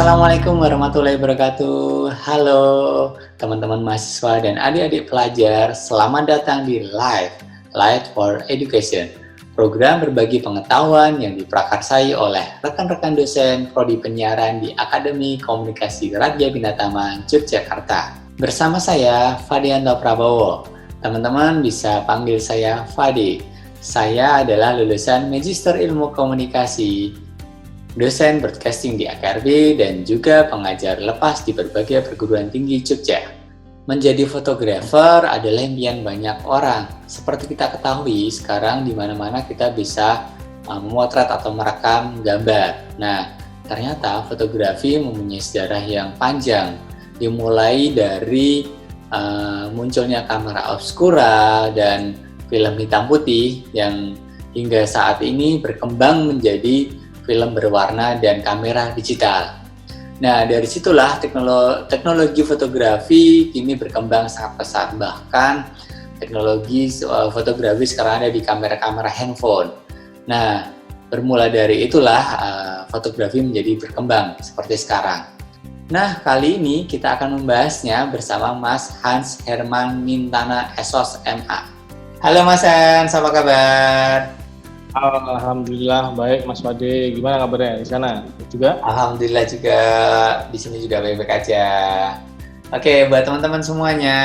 Assalamualaikum warahmatullahi wabarakatuh. Halo teman-teman mahasiswa dan adik-adik pelajar, selamat datang di Live for Education, program berbagi pengetahuan yang diprakarsai oleh rekan-rekan dosen Prodi Penyiaran di Akademi Komunikasi Radya Binatama, Yogyakarta. Bersama saya, Fadianto Prabowo. Teman-teman bisa panggil saya Fadi. Saya adalah lulusan Magister Ilmu Komunikasi, dosen broadcasting di AKRB, dan juga pengajar lepas di berbagai perguruan tinggi Jogja. Menjadi fotografer adalah impian banyak orang. Seperti kita ketahui, sekarang di mana-mana kita bisa memotret atau merekam gambar. Nah, ternyata fotografi mempunyai sejarah yang panjang, dimulai dari munculnya kamera obscura dan film hitam putih yang hingga saat ini berkembang menjadi film berwarna dan kamera digital. Nah, dari situlah teknologi fotografi kini berkembang sangat pesat. Bahkan teknologi fotografi sekarang ada di kamera-kamera handphone. Nah, bermula dari itulah fotografi menjadi berkembang seperti sekarang. Nah, kali ini kita akan membahasnya bersama Mas Hans Herman Mintana, SOS MA. Halo Mas Hans, apa kabar? Alhamdulillah baik Mas Fade. Gimana kabarnya di sana juga? Alhamdulillah juga, di sini juga baik-baik aja. Oke, buat teman-teman semuanya,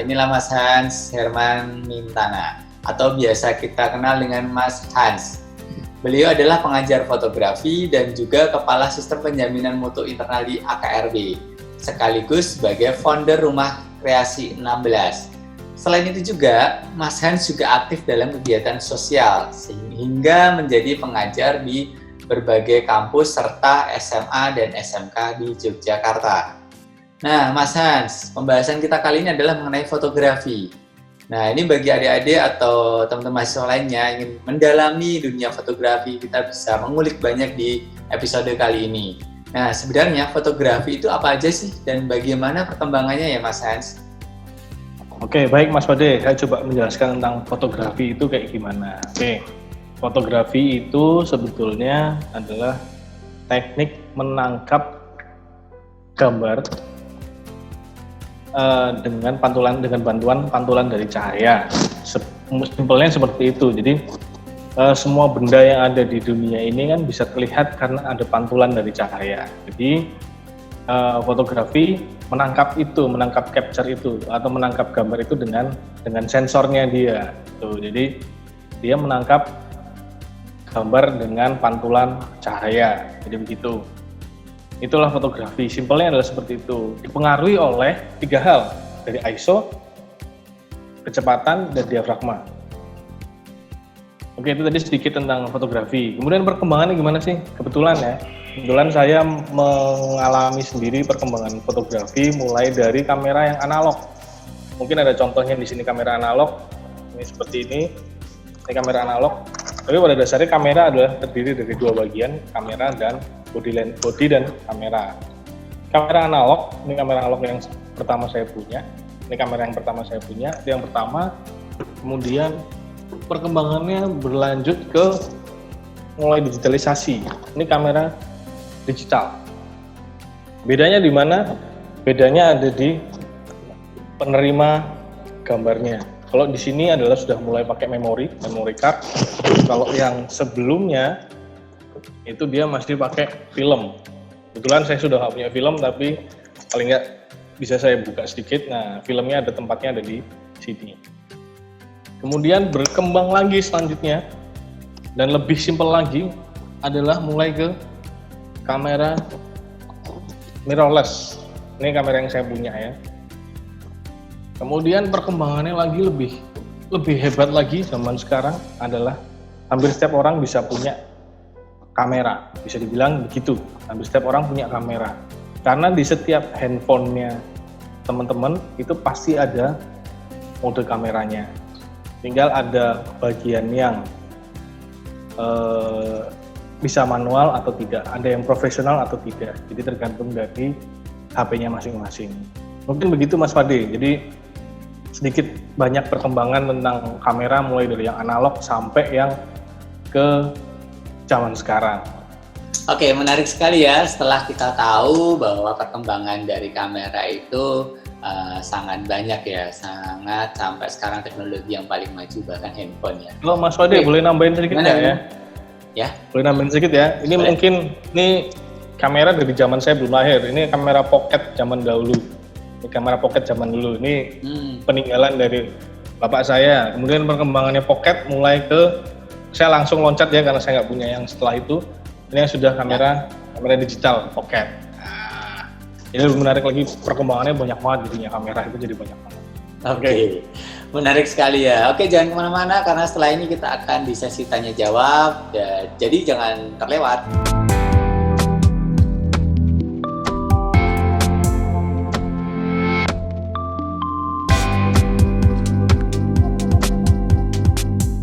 inilah Mas Hans Herman Mintana, atau biasa kita kenal dengan Mas Hans. Beliau adalah pengajar fotografi dan juga kepala sistem penjaminan mutu internal di AKRB, sekaligus sebagai founder Rumah Kreasi 16. Selain itu juga, Mas Hans juga aktif dalam kegiatan sosial, sehingga menjadi pengajar di berbagai kampus serta SMA dan SMK di Yogyakarta. Nah, Mas Hans, pembahasan kita kali ini adalah mengenai fotografi. Nah, ini bagi adik-adik atau teman-teman mahasiswa lainnya ingin mendalami dunia fotografi, kita bisa mengulik banyak di episode kali ini. Nah, sebenarnya fotografi itu apa aja sih dan bagaimana perkembangannya ya, Mas Hans? Oke, baik Mas Fade, saya coba menjelaskan tentang fotografi itu kayak gimana. Oke, fotografi itu sebetulnya adalah teknik menangkap gambar dengan bantuan pantulan dari cahaya. Simpelnya seperti itu. Jadi semua benda yang ada di dunia ini kan bisa terlihat karena ada pantulan dari cahaya. Jadi fotografi menangkap capture itu atau menangkap gambar itu dengan sensornya dia. Tuh, jadi dia menangkap gambar dengan pantulan cahaya. Jadi begitu. Itulah fotografi. Simpelnya adalah seperti itu. Dipengaruhi oleh 3 hal, dari ISO, kecepatan, dan diafragma. Oke, itu tadi sedikit tentang fotografi. Kemudian perkembangannya gimana sih? Kebetulan saya mengalami sendiri perkembangan fotografi mulai dari kamera yang analog. Mungkin ada contohnya di sini kamera analog. Ini seperti ini. Ini kamera analog. Tapi pada dasarnya kamera adalah terdiri dari 2 bagian, kamera dan body dan kamera. Kamera analog, ini kamera analog yang pertama saya punya. Ini kamera yang pertama saya punya. Itu yang pertama. Kemudian perkembangannya berlanjut ke mulai digitalisasi. Ini kamera digital. Bedanya di mana? Bedanya ada di penerima gambarnya. Kalau di sini adalah sudah mulai pakai memory card. Kalau yang sebelumnya itu dia masih pakai film. Kebetulan saya sudah nggak punya film, tapi paling nggak bisa saya buka sedikit. Nah, filmnya ada tempatnya ada di sini. Kemudian berkembang lagi selanjutnya dan lebih simpel lagi adalah mulai ke kamera mirrorless. Ini kamera yang saya punya ya. Kemudian perkembangannya lagi lebih hebat lagi zaman sekarang adalah hampir setiap orang bisa punya kamera. Bisa dibilang begitu. Hampir setiap orang punya kamera. Karena di setiap handphonenya teman-teman itu pasti ada mode kameranya. Tinggal ada bagian yang bisa manual atau tidak, ada yang profesional atau tidak. Jadi tergantung dari HP-nya masing-masing. Mungkin begitu Mas Fade. Jadi sedikit banyak perkembangan tentang kamera mulai dari yang analog sampai yang ke zaman sekarang. Oke, menarik sekali ya setelah kita tahu bahwa perkembangan dari kamera itu sangat banyak ya, sangat sampai sekarang teknologi yang paling maju bahkan handphone ya. Kalau Mas Wade boleh nambahin sedikit nggak ya? Ya. Boleh nambahin sedikit ya. Ini Boleh. mungkin ini kamera dari zaman saya belum lahir. Ini kamera pocket zaman dahulu. Ini kamera pocket zaman dulu. Ini peninggalan dari bapak saya. Kemudian perkembangannya pocket mulai ke saya langsung loncat ya karena saya nggak punya yang setelah itu. Ini yang sudah kamera digital pocket. Nah, ini lebih menarik lagi, perkembangannya banyak banget jadinya, kamera itu jadi banyak banget. Oke. Menarik sekali ya. Oke, jangan kemana-mana karena setelah ini kita akan di sesi tanya jawab. Jadi jangan terlewat.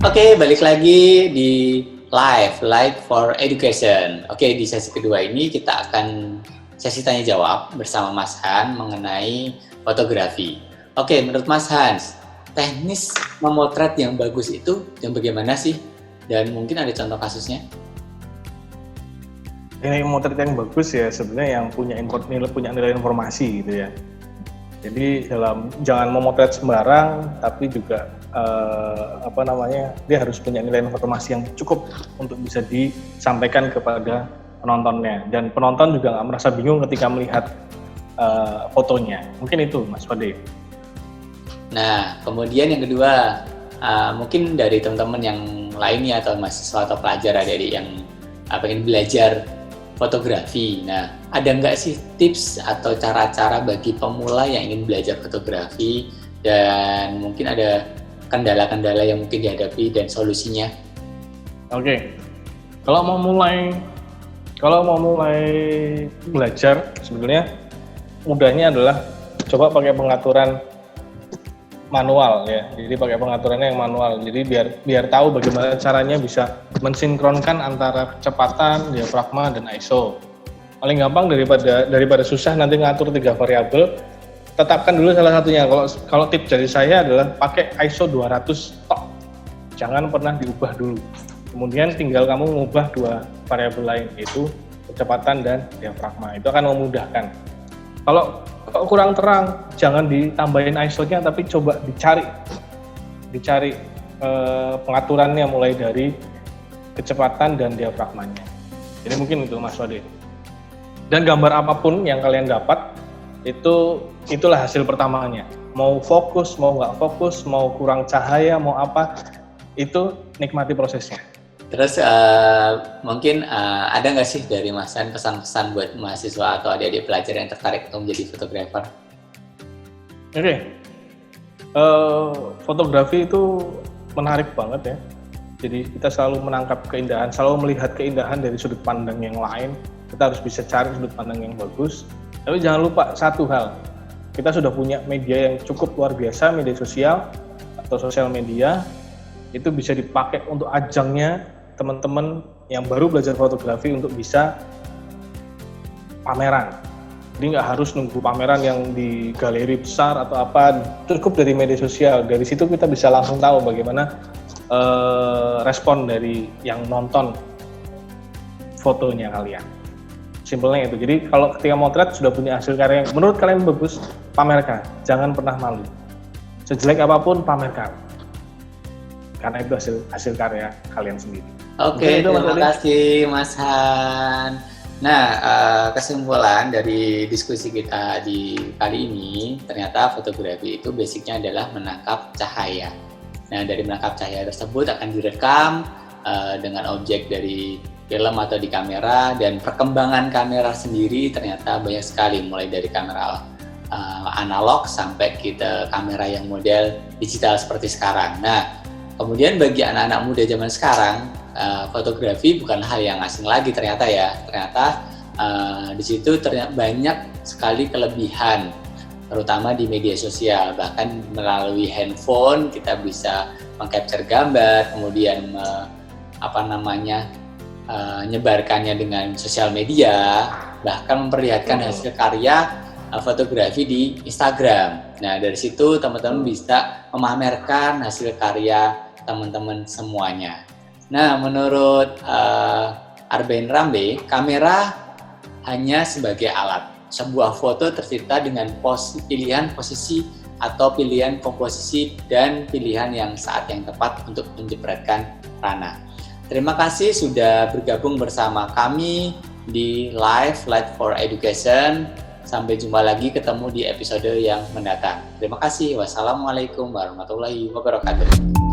Oke, balik lagi di Live for Education. Oke, di sesi kedua ini kita akan sesi tanya jawab bersama Mas Han mengenai fotografi. Oke, menurut Mas Hans, teknis memotret yang bagus itu yang bagaimana sih? Dan mungkin ada contoh kasusnya? Ini memotret yang bagus ya sebenarnya yang punya nilai informasi gitu ya. Jadi jangan memotret sembarang, tapi juga dia harus punya nilai informasi yang cukup untuk bisa disampaikan kepada penontonnya, dan penonton juga nggak merasa bingung ketika melihat fotonya. Mungkin itu Mas Wade. Nah, kemudian yang kedua, mungkin dari teman-teman yang lainnya atau mahasiswa atau pelajar adik-adik yang ingin belajar fotografi. Nah, ada nggak sih tips atau cara-cara bagi pemula yang ingin belajar fotografi, dan mungkin ada kendala-kendala yang mungkin dihadapi dan solusinya? Oke. Kalau mau mulai belajar, sebenarnya mudahnya adalah coba pakai pengaturan manual ya. Jadi pakai pengaturannya yang manual. Jadi biar tahu bagaimana caranya bisa mensinkronkan antara kecepatan, diafragma, dan ISO. Paling gampang daripada susah nanti ngatur 3 variabel, tetapkan dulu salah satunya. Kalau tips dari saya adalah pakai ISO 200 tok. Jangan pernah diubah dulu. Kemudian tinggal kamu mengubah 2 variabel lain, yaitu kecepatan dan diafragma. Itu akan memudahkan. Kalau kurang terang, jangan ditambahin ISO-nya, tapi coba dicari pengaturannya mulai dari kecepatan dan diafragmanya. Jadi mungkin itu Mas Wade. Dan gambar apapun yang kalian dapat, itulah hasil pertamanya. Mau fokus, mau nggak fokus, mau kurang cahaya, mau apa, itu nikmati prosesnya. Terus mungkin ada nggak sih dari Mas Han pesan-pesan buat mahasiswa atau adik-adik pelajar yang tertarik untuk menjadi fotografer? Oke. Fotografi itu menarik banget ya. Jadi kita selalu menangkap keindahan, selalu melihat keindahan dari sudut pandang yang lain. Kita harus bisa cari sudut pandang yang bagus. Tapi jangan lupa satu hal, kita sudah punya media yang cukup luar biasa, media sosial atau sosial media. Itu bisa dipakai untuk ajangnya teman-teman yang baru belajar fotografi untuk bisa pameran. Jadi nggak harus nunggu pameran yang di galeri besar atau apa, cukup dari media sosial. Dari situ kita bisa langsung tahu bagaimana respon dari yang nonton fotonya kalian. Simpelnya itu. Jadi kalau ketika motret sudah punya hasil karya yang menurut kalian bagus, pamerkan. Jangan pernah malu. Sejelek apapun, pamerkan. Karena itu hasil karya kalian sendiri. Oke, terima kasih Mas Han. Nah, kesimpulan dari diskusi kita di kali ini, ternyata fotografi itu basicnya adalah menangkap cahaya. Nah, dari menangkap cahaya tersebut akan direkam dengan objek dari film atau di kamera, dan perkembangan kamera sendiri ternyata banyak sekali, mulai dari kamera analog sampai kita kamera yang model digital seperti sekarang. Nah, kemudian bagi anak-anak muda zaman sekarang, fotografi bukan hal yang asing lagi ternyata ya. Ternyata di situ ternyata banyak sekali kelebihan, terutama di media sosial. Bahkan melalui handphone kita bisa mengcapture gambar, kemudian menyebarkannya dengan sosial media, bahkan memperlihatkan hasil karya fotografi di Instagram. Nah, dari situ teman-teman bisa memamerkan hasil karya teman-teman semuanya. Nah, menurut Arben Rambe, kamera hanya sebagai alat. Sebuah foto tercipta dengan pilihan posisi atau pilihan komposisi dan pilihan yang saat yang tepat untuk menjepretkan ranah. Terima kasih sudah bergabung bersama kami di Live for Education. Sampai jumpa lagi, ketemu di episode yang mendatang. Terima kasih. Wassalamualaikum warahmatullahi wabarakatuh.